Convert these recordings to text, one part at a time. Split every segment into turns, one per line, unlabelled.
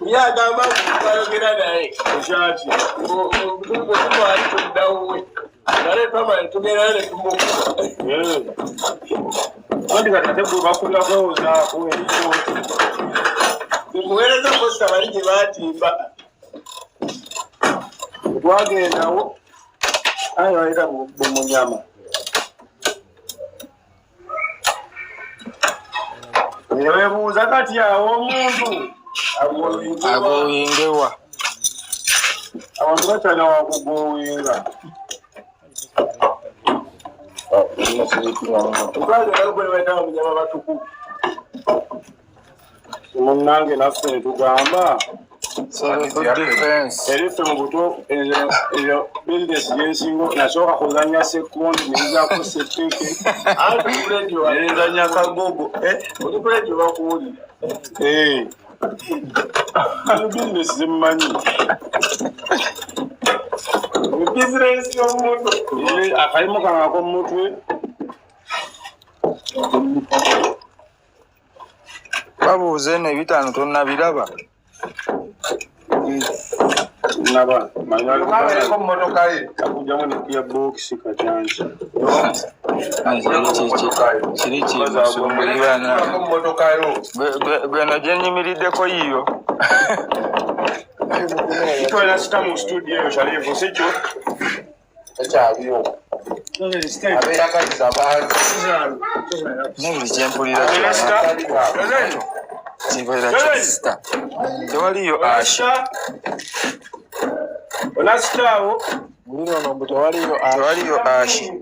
Ya gamba kubayogera naye ekyaki twali tuddawo nale twamala tugenda ne tumuka andi kati ate bakulira kwewozaako eriko muweereza posta bali gye baatimba twagendawo ayo ayita bumunyama webuuza kati awo omuntu
agowingewa
abantu bakyana wakugowinga twageraokubaitawo munyama batukuvu munange naffe netugamba erife mu buto eyo bizinesi yensingo nasooka kuzanya sekundi neyizako sepeke neyizanya kagogo olikuledi obakuwulira bizinesi zemumanyi bizinesi yomuntu akalimu kangako mumutwe
babuuze eno ebitaano tonnabiraba
naba manyako mmotoka ye akujamu nekiya bokisi kacansi
kiri kimusumbulirana bweno gyenyimiriddeko yiyo
kitwala sita mu studio eyo shalifu sikyo ekyaliwo abeeragaliza abantu
nebuli kyempulira kibeera kisita tewaliyo asha
onasitaawo
tewaliyo ashi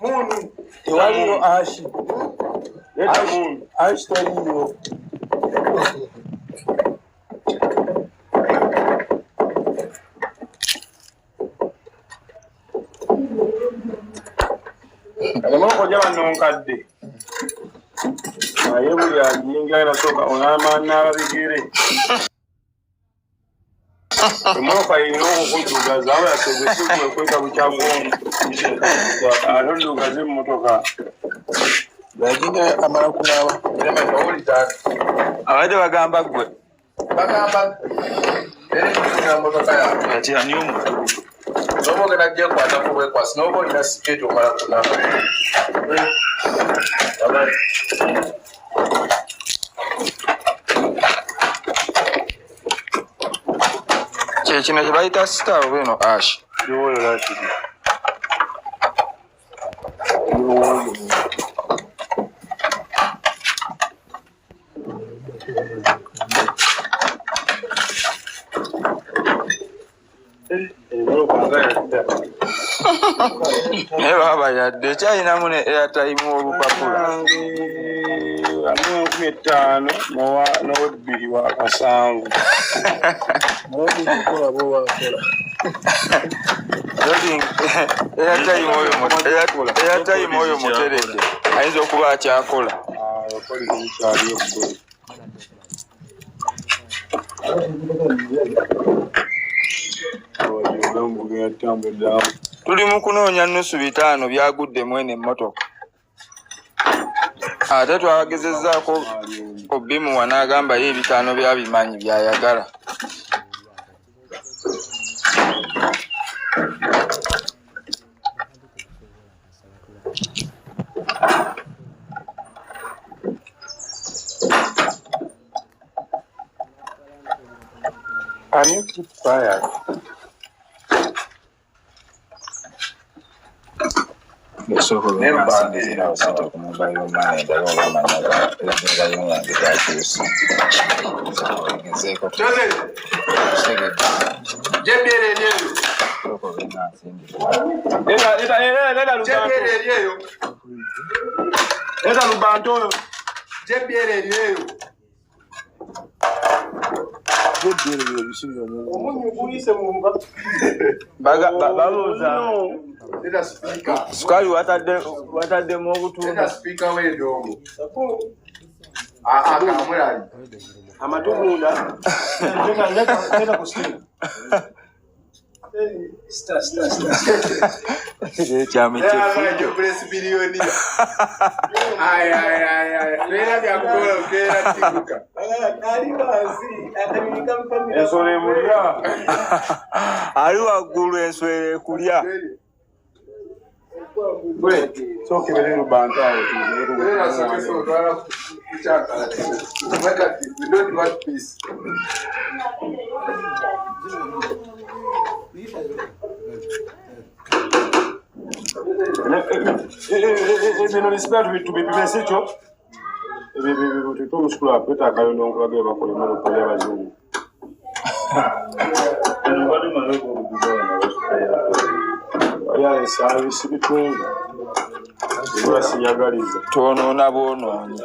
munu
tewaliyo ashi
leta munu
ashi taliyo
alemokojja banonkadde naye buli ajinga erasooka onamaana ababigere emoka irina okukuddugaza aba yasobesebwe kweta bukyagongo ate oddugaze emmotoka
bajinga amala kunaaba
abadde bagamba gwe
bagamba motoka yawe
kati ani omukulu
noba ogenda gyekwatako bwekwasi noba olina sikeeti omala kunaba
kyekino kye bayita sita oba eno ashi naye baba yadde ekyalinamu ne airtime obupapula
amu 5 n'owebiri wa 7
airtime oyo mutereke ayinza okuba akyakola tuli mu kunoonya nusu 5 byagudde mwene emmotoka ate twabagezezzaako obimuwa n'agamba ye 5 byabimanyi byayagala
Ani keep quiet.
Never mobile money, the over sukali watadde mu obutunda
speaker wedogo akamulali amatugunda nenda kusimu
Chama
Yo press bilioni. Ay. Vera vya kuola vera tikuka.
Ensole mulya.
Ali waggulu enswere kulya.
Bwe, soke bele rubantu awo.
Vera sakeso dwala kuchaka. We don't want peace.
Bino bisibatu tubipimese ekyo ebyo omusukulu apeta akayondo nkulaga bakole monopoli abazungu service bitundu basiyagaliza
twonoona bwonoonyi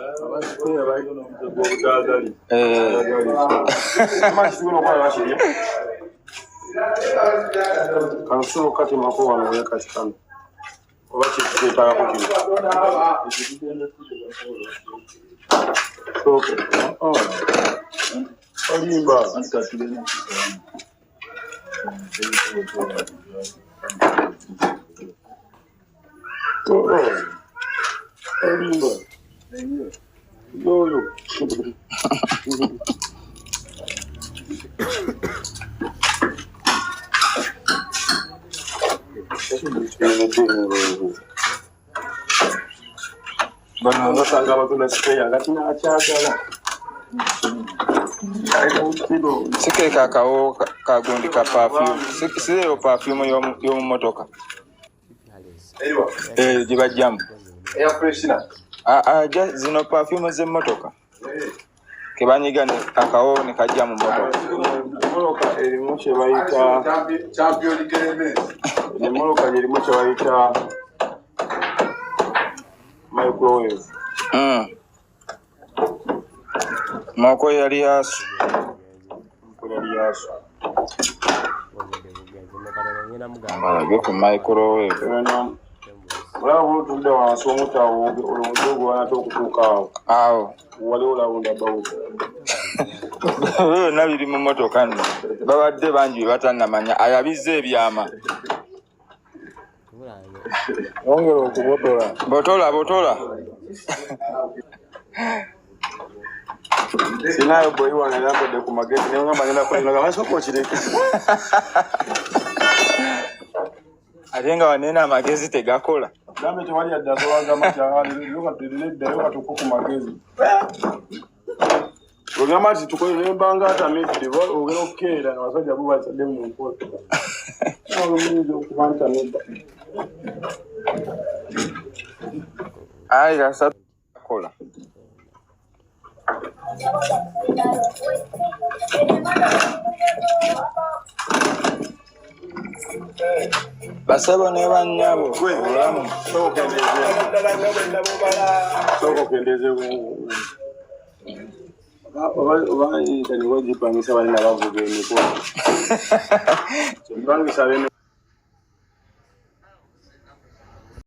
kansulu katemako wano wekatikano oba kyekiteetagako kino olimba olimba yoyo bano basanga abatunda sipeya nga tinakyagala
Sikeka akawo kagundi ka perfume. Siyo perfume y'omumotoka. Gibajjamu.
Air freshener.
Zino perfume z'emmotoka. Kebanyiga akawo ne kajja mu motoka.
Moloka erimu kye bayita
champion element.
Moloka erimu kye bayita microwave.
Moko yali yasu. Malage ku microwave.
Olaba olutudde wansi omutawo olwomujogo wanate okutuuka awo.
Awo.
Wali olawunda bawo.
Byonna biri mu motoka nno. Babadde bangi batannamanya ayabizza ebyama.
Ongera okubotola.
Botola.
Sinayo boyi wange yambadde ku magezi naye ngamba ngenda kulinaga masoko okireke.
Ate nga wanena amagezi tegakola.
Gambe tewali adda sowagamba kyaliddayo katuko ku magezi. Ogamba nti tukolere embanga atamidde ogera okukeera abasajja bo basadde mu nkola. Olumiriza okuba ntamidda.
Ayi gasakola. Basabo ne bannyabo obulamu
soko kendeze oba yita niwajipangisa balina bavuga emikono.